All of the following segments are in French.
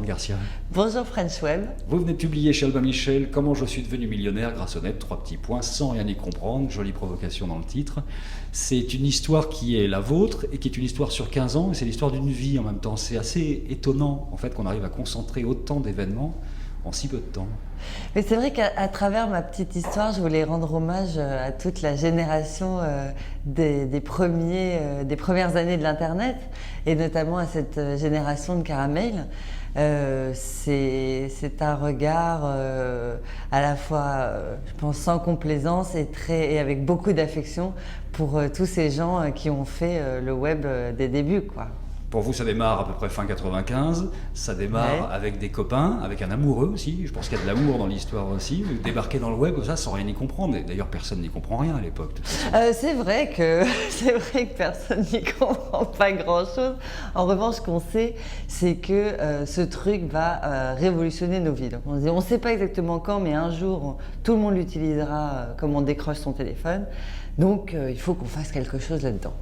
Sandrine Garcia. Bonjour French Web. Vous venez de publier chez Albin Michel « Comment je suis devenu millionnaire grâce au net », 3 petits points, sans rien y comprendre, jolie provocation dans le titre. C'est une histoire qui est la vôtre et qui est une histoire sur 15 ans, et c'est l'histoire d'une vie en même temps. C'est assez étonnant en fait qu'on arrive à concentrer autant d'événements en si peu de temps. Mais c'est vrai qu'à travers ma petite histoire, je voulais rendre hommage à toute la génération des premières années de l'Internet, et notamment à cette génération de Caramel. C'est un regard à la fois, je pense, sans complaisance et avec beaucoup d'affection pour tous ces gens qui ont fait le web des débuts, quoi. Pour vous, ça démarre à peu près fin 95, ça démarre avec des copains, avec un amoureux aussi, je pense qu'il y a de l'amour dans l'histoire aussi, vous débarquez dans le web ça sans rien y comprendre, et d'ailleurs personne n'y comprend rien à l'époque. C'est vrai que personne n'y comprend pas grand-chose. En revanche, ce qu'on sait, c'est que ce truc va révolutionner nos vies. Donc on ne sait pas exactement quand, mais un jour, tout le monde l'utilisera comme on décroche son téléphone, donc il faut qu'on fasse quelque chose là-dedans.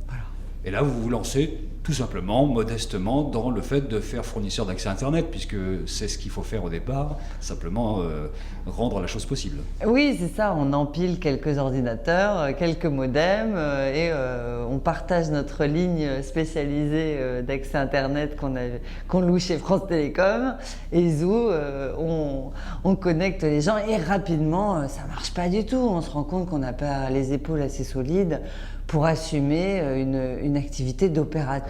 Voilà. Et là, vous vous lancez tout simplement, modestement, dans le fait de faire fournisseur d'accès Internet, puisque c'est ce qu'il faut faire au départ, simplement rendre la chose possible. Oui, c'est ça, on empile quelques ordinateurs, quelques modems, et on partage notre ligne spécialisée d'accès Internet qu'on loue chez France Télécom, et Zou, on connecte les gens, et rapidement, ça marche pas du tout, on se rend compte qu'on n'a pas les épaules assez solides pour assumer une activité d'opérateur.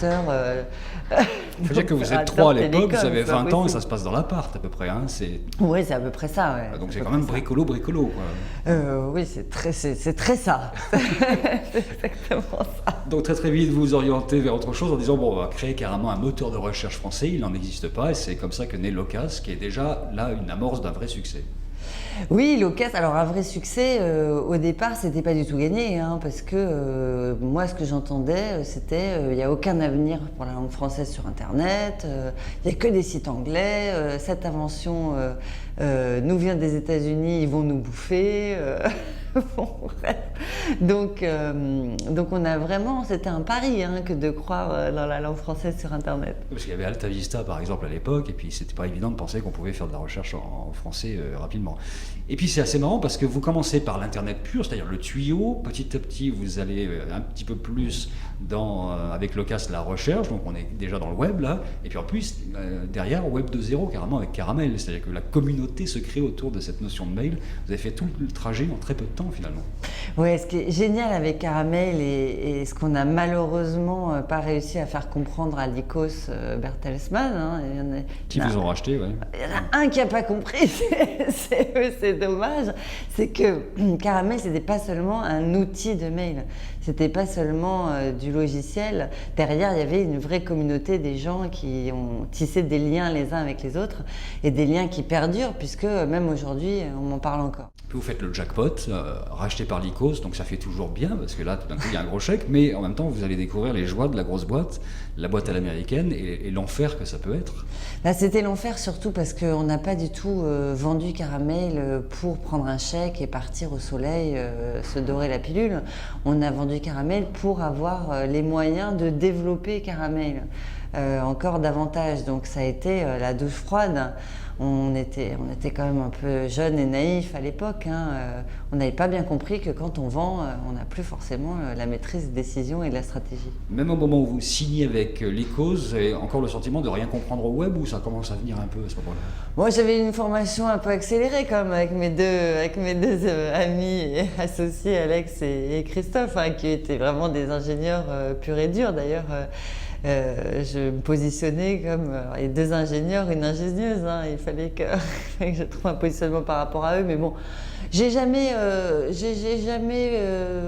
Il faut dire que vous êtes 3 à l'époque, vous avez 20 ans et ça se passe dans l'appart à peu près. Hein, oui, c'est à peu près ça. Ouais. Donc c'est quand même bricolo. Quoi. Oui, c'est très ça. C'est exactement ça. Donc très vite, vous vous orientez vers autre chose en disant bon, on va créer carrément un moteur de recherche français, il n'en existe pas, et c'est comme ça que naît Locas, qui est déjà là une amorce d'un vrai succès. Oui, Locas, alors un vrai succès, au départ, c'était pas du tout gagné, hein, parce que moi, ce que j'entendais, c'était il n'y a aucun avenir pour la langue française sur Internet, il n'y a que des sites anglais, cette invention nous vient des États-Unis, ils vont nous bouffer. Bon, bref. Donc on a vraiment, c'était un pari que de croire dans la langue française sur Internet. Parce qu'il y avait Alta Vista par exemple à l'époque, et puis c'était pas évident de penser qu'on pouvait faire de la recherche en français rapidement. Et puis c'est assez marrant parce que vous commencez par l'Internet pur, c'est-à-dire le tuyau, petit à petit vous allez un petit peu plus avec Locas la recherche, donc on est déjà dans le web là, et puis en plus derrière Web 2.0 carrément avec Caramel, c'est-à-dire que la communauté se crée autour de cette notion de mail. Vous avez fait tout le trajet en très peu de temps finalement. Oui, ce qui est génial avec Caramel et ce qu'on n'a malheureusement pas réussi à faire comprendre à Lycos Bertelsmann, qui vous ont racheté, ouais. Il y en a un qui n'a pas compris, c'est dommage, c'est que Caramel, c'était pas seulement un outil de mail, c'était pas seulement du logiciel. Derrière, il y avait une vraie communauté des gens qui ont tissé des liens les uns avec les autres, et des liens qui perdurent, puisque même aujourd'hui, on m'en parle encore. Puis vous faites le jackpot, racheté par Lycos, donc ça fait toujours bien, parce que là, tout d'un coup, il y a un gros chèque, mais en même temps, vous allez découvrir les joies de la grosse boîte, la boîte à l'américaine, et l'enfer que ça peut être. Là, c'était l'enfer surtout parce qu'on n'a pas du tout vendu Caramel pour prendre un chèque et partir au soleil, se dorer la pilule. On a vendu Caramel pour avoir les moyens de développer Caramel encore davantage. Donc ça a été la douche froide. On était quand même un peu jeunes et naïfs à l'époque. On n'avait pas bien compris que quand on vend, on n'a plus forcément la maîtrise des décisions et de la stratégie. Même au moment où vous signez avec Lycos, vous avez encore le sentiment de rien comprendre au web, ou ça commence à venir un peu à ce moment-là? Moi, j'avais une formation un peu accélérée quand même avec mes deux amis et associés, Alex et Christophe, qui étaient vraiment des ingénieurs purs et durs d'ailleurs. Je me positionnais comme les deux ingénieurs, une ingénieuse. Il fallait que je trouve un positionnement par rapport à eux. Mais bon, j'ai jamais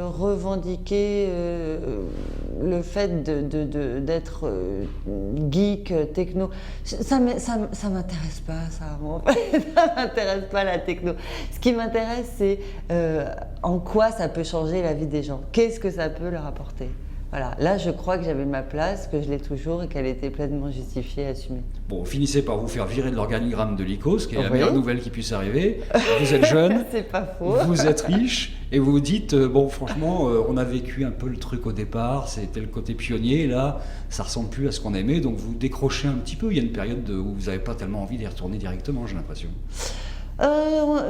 revendiqué le fait d'être geek, techno. Ça m'intéresse pas, ça. Ça m'intéresse pas la techno. Ce qui m'intéresse, c'est en quoi ça peut changer la vie des gens. Qu'est-ce que ça peut leur apporter? Voilà. Là, je crois que j'avais ma place, que je l'ai toujours et qu'elle était pleinement justifiée et assumée. Bon, vous finissez par vous faire virer de l'organigramme de l'ICOS, qui est la Oui. meilleure nouvelle qui puisse arriver. Vous êtes jeune, C'est pas faux. vous êtes riche, et vous vous dites, bon, franchement, on a vécu un peu le truc au départ, c'était le côté pionnier, là, ça ressemble plus à ce qu'on aimait, donc vous décrochez un petit peu. Il y a une période où vous n'avez pas tellement envie d'y retourner directement, j'ai l'impression.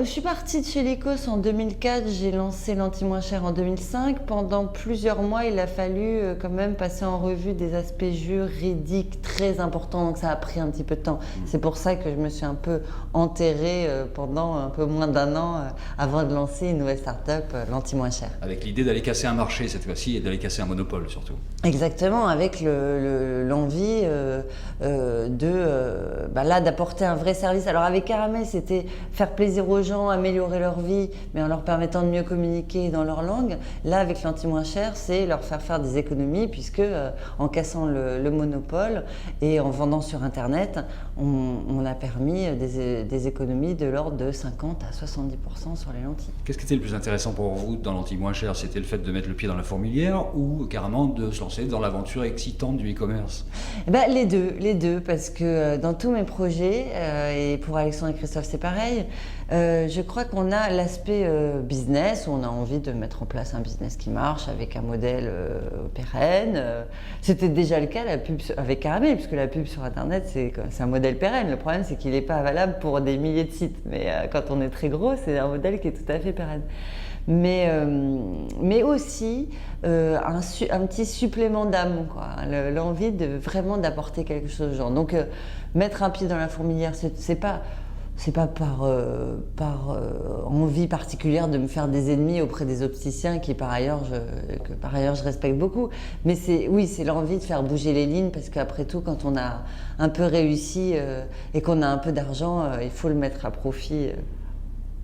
Je suis partie de chez Lycos en 2004, j'ai lancé l'anti-moins cher en 2005. Pendant plusieurs mois, il a fallu quand même passer en revue des aspects juridiques très importants, donc ça a pris un petit peu de temps. C'est pour ça que je me suis un peu enterrée pendant un peu moins d'un an avant de lancer une nouvelle start-up, l'anti-moins cher. Avec l'idée d'aller casser un marché cette fois-ci et d'aller casser un monopole surtout. Exactement, avec l'envie d'apporter un vrai service. Alors avec Caramel, c'était faire plaisir aux gens, améliorer leur vie, mais en leur permettant de mieux communiquer dans leur langue. Là, avec l'anti-moins cher, c'est leur faire des économies, puisque en cassant le monopole et en vendant sur Internet, on a permis des économies de l'ordre de 50 à 70% sur les lentilles. Qu'est-ce qui était le plus intéressant pour vous dans l'anti-moins cher? C'était le fait de mettre le pied dans la fourmilière ou carrément de se lancer dans l'aventure excitante du e-commerce? Eh ben, les deux, parce que dans tous mes projets, et pour Alexandre et Christophe c'est pareil, je crois qu'on a l'aspect business, où on a envie de mettre en place un business qui marche avec un modèle pérenne. C'était déjà le cas avec Caramel, puisque la pub sur Internet c'est un modèle pérenne. Le problème c'est qu'il n'est pas valable pour des milliers de sites, mais quand on est très gros, c'est un modèle qui est tout à fait pérenne. Mais aussi un petit supplément d'âme, quoi. L'envie de vraiment d'apporter quelque chose aux gens. Donc mettre un pied dans la fourmilière, c'est pas par envie particulière de me faire des ennemis auprès des opticiens que par ailleurs je respecte beaucoup. Mais c'est l'envie de faire bouger les lignes, parce qu'après tout, quand on a un peu réussi et qu'on a un peu d'argent, il faut le mettre à profit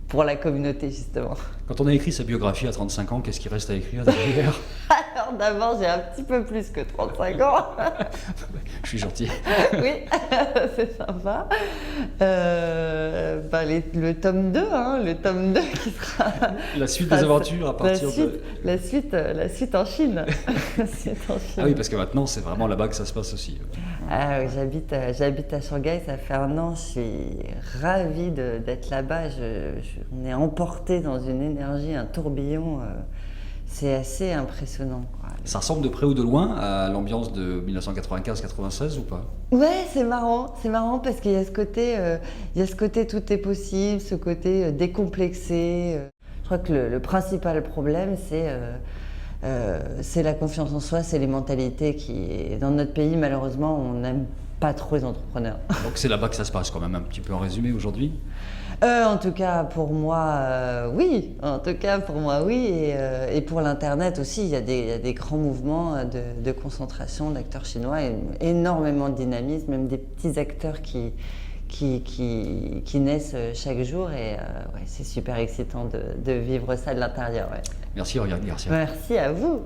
pour la communauté, justement. Quand on a écrit sa biographie à 35 ans, qu'est-ce qu'il reste à écrire derrière? Alors d'abord, j'ai un petit peu plus que 35 ans. Je suis gentil. Oui, c'est sympa. Le tome 2, le tome 2 qui sera... La suite des aventures à partir de... La suite en Chine. La suite en Chine. Ah oui, parce que maintenant, c'est vraiment là-bas que ça se passe aussi. Ah oui, j'habite à Shanghai, ça fait un an, je suis ravie d'être là-bas. On est emporté dans une énergie, un tourbillon. C'est assez impressionnant, quoi. Ça ressemble de près ou de loin à l'ambiance de 1995-96 ou pas? Ouais, c'est marrant parce qu'il y a ce côté tout est possible, ce côté décomplexé. Je crois que le principal problème, c'est la confiance en soi, c'est les mentalités qui, dans notre pays, malheureusement, on n'aime pas trop les entrepreneurs. Donc c'est là-bas que ça se passe quand même, un petit peu en résumé aujourd'hui? En tout cas, pour moi, oui. Et pour l'Internet aussi, il y a des grands mouvements de concentration d'acteurs chinois, et énormément de dynamisme, même des petits acteurs qui naissent chaque jour. Et ouais, c'est super excitant de vivre ça de l'intérieur. Ouais. Merci, Oriane Garcia. Merci à vous.